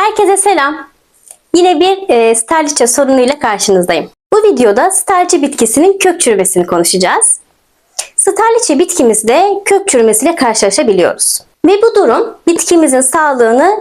Herkese selam. Yine bir sterliçe sorunuyla karşınızdayım. Bu videoda sterliçe bitkisinin kök çürümesini konuşacağız. Sterliçe bitkimizde kök çürümesiyle karşılaşabiliyoruz. Ve bu durum bitkimizin sağlığını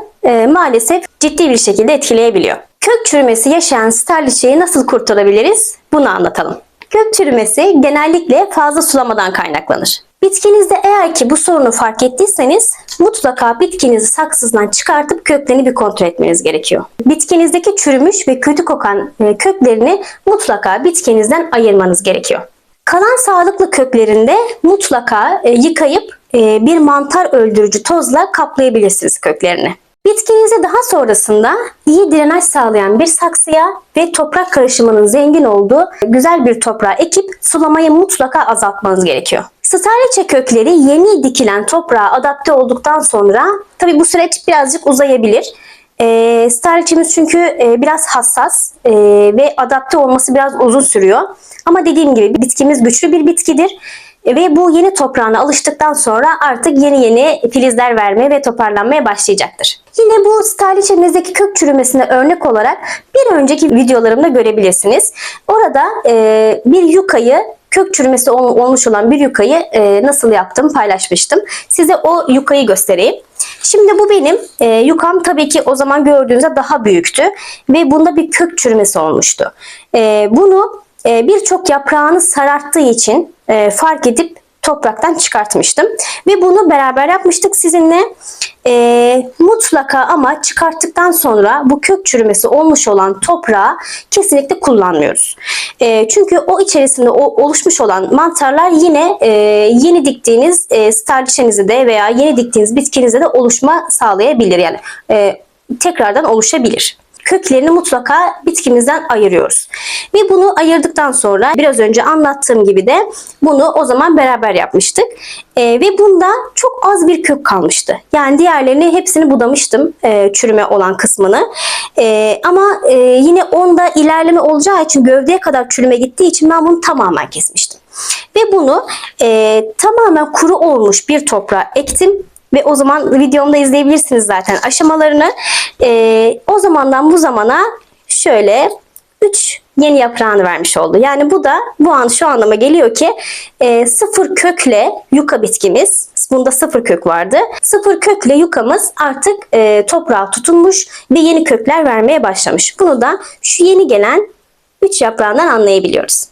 maalesef ciddi bir şekilde etkileyebiliyor. Kök çürümesi yaşayan sterliçeyi nasıl kurtarabiliriz? Bunu anlatalım. Kök çürümesi genellikle fazla sulamadan kaynaklanır. Bitkinizde eğer ki bu sorunu fark ettiyseniz mutlaka bitkinizi saksızdan çıkartıp köklerini bir kontrol etmeniz gerekiyor. Bitkinizdeki çürümüş ve kötü kokan köklerini mutlaka bitkinizden ayırmanız gerekiyor. Kalan sağlıklı köklerinde mutlaka yıkayıp bir mantar öldürücü tozla kaplayabilirsiniz köklerini. Bitkinize daha sonrasında iyi drenaj sağlayan bir saksıya ve toprak karışımının zengin olduğu güzel bir toprağa ekip sulamayı mutlaka azaltmanız gerekiyor. Sterliçe kökleri yeni dikilen toprağa adapte olduktan sonra tabi bu süreç birazcık uzayabilir. Sterliçemiz çünkü biraz hassas ve adapte olması biraz uzun sürüyor. Ama dediğim gibi bitkimiz güçlü bir bitkidir. Ve bu yeni toprağına alıştıktan sonra artık yeni filizler vermeye ve toparlanmaya başlayacaktır. Yine bu sterliçemizdeki kök çürümesine örnek olarak bir önceki videolarımda görebilirsiniz. Orada bir yukayı, kök çürümesi olmuş olan bir yukayı nasıl yaptım paylaşmıştım. Size o yukayı göstereyim. Şimdi bu benim yukam, tabii ki o zaman gördüğünüzde daha büyüktü ve bunda bir kök çürümesi olmuştu. Bunu birçok yaprağını sararttığı için fark edip topraktan çıkartmıştım. Ve bunu beraber yapmıştık sizinle. Mutlaka ama çıkarttıktan sonra bu kök çürümesi olmuş olan toprağı kesinlikle kullanmıyoruz. Çünkü o içerisinde oluşmuş olan mantarlar yine yeni diktiğiniz sterliçenizde de veya yeni diktiğiniz bitkinizde de oluşma sağlayabilir. Yani tekrardan oluşabilir. Köklerini mutlaka bitkimizden ayırıyoruz. Ve bunu ayırdıktan sonra biraz önce anlattığım gibi de bunu o zaman beraber yapmıştık. Ve bunda çok az bir kök kalmıştı. Yani diğerlerini hepsini budamıştım, çürüme olan kısmını. Ama yine onda ilerleme olacağı için, gövdeye kadar çürüme gittiği için ben bunu tamamen kesmiştim. Ve bunu tamamen kuru olmuş bir toprağa ektim. Ve o zaman videomda izleyebilirsiniz zaten aşamalarını. O zamandan bu zamana şöyle 3 yeni yaprağını vermiş oldu. Yani bu da şu anlama geliyor ki sıfır kökle yuka bitkimiz, bunda sıfır kök vardı. Sıfır kökle yukamız artık toprağa tutunmuş ve yeni kökler vermeye başlamış. Bunu da şu yeni gelen 3 yaprağından anlayabiliyoruz.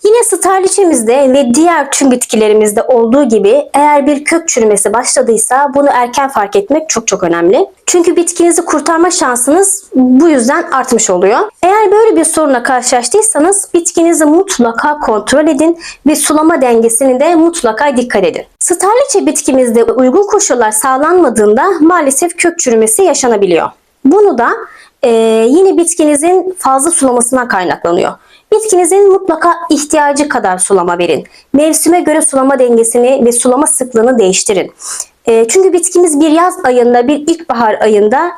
Yine sterliçemizde ve diğer tüm bitkilerimizde olduğu gibi eğer bir kök çürümesi başladıysa bunu erken fark etmek çok önemli. Çünkü bitkinizi kurtarma şansınız bu yüzden artmış oluyor. Eğer böyle bir sorunla karşılaştıysanız bitkinizi mutlaka kontrol edin ve sulama dengesini de mutlaka dikkat edin. Sterliçe bitkimizde uygun koşullar sağlanmadığında maalesef kök çürümesi yaşanabiliyor. Bunu da yine bitkinizin fazla sulamasından kaynaklanıyor. Bitkinizin mutlaka ihtiyacı kadar sulama verin. Mevsime göre sulama dengesini ve sulama sıklığını değiştirin. Çünkü bitkimiz bir yaz ayında, bir ilkbahar ayında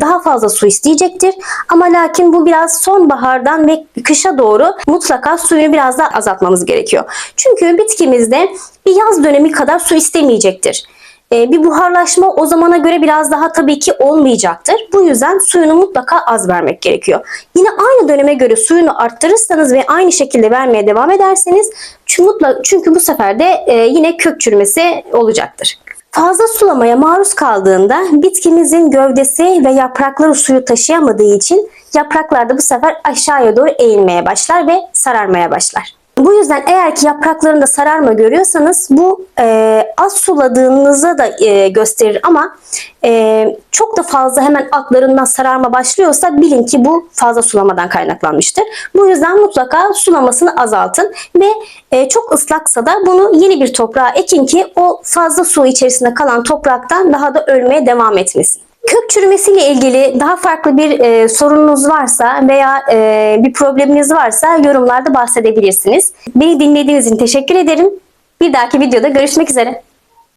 daha fazla su isteyecektir. Ama lakin bu biraz sonbahardan ve kışa doğru mutlaka suyunu biraz daha azaltmamız gerekiyor. Çünkü bitkimizde bir yaz dönemi kadar su istemeyecektir. Bir buharlaşma o zamana göre biraz daha tabii ki olmayacaktır. Bu yüzden suyunu mutlaka az vermek gerekiyor. Yine aynı döneme göre suyunu arttırırsanız ve aynı şekilde vermeye devam ederseniz çünkü bu sefer de yine kök çürümesi olacaktır. Fazla sulamaya maruz kaldığında bitkimizin gövdesi ve yaprakları suyu taşıyamadığı için yapraklar da bu sefer aşağıya doğru eğilmeye başlar ve sararmaya başlar. Bu yüzden eğer ki yapraklarında sararma görüyorsanız bu az suladığınızı da gösterir ama çok da fazla hemen altlarından sararma başlıyorsa bilin ki bu fazla sulamadan kaynaklanmıştır. Bu yüzden mutlaka sulamasını azaltın ve çok ıslaksa da bunu yeni bir toprağa ekin ki o fazla su içerisinde kalan topraktan daha da ölmeye devam etmesin. Kök çürümesiyle ilgili daha farklı bir sorununuz varsa veya bir probleminiz varsa yorumlarda bahsedebilirsiniz. Beni dinlediğiniz için teşekkür ederim. Bir dahaki videoda görüşmek üzere.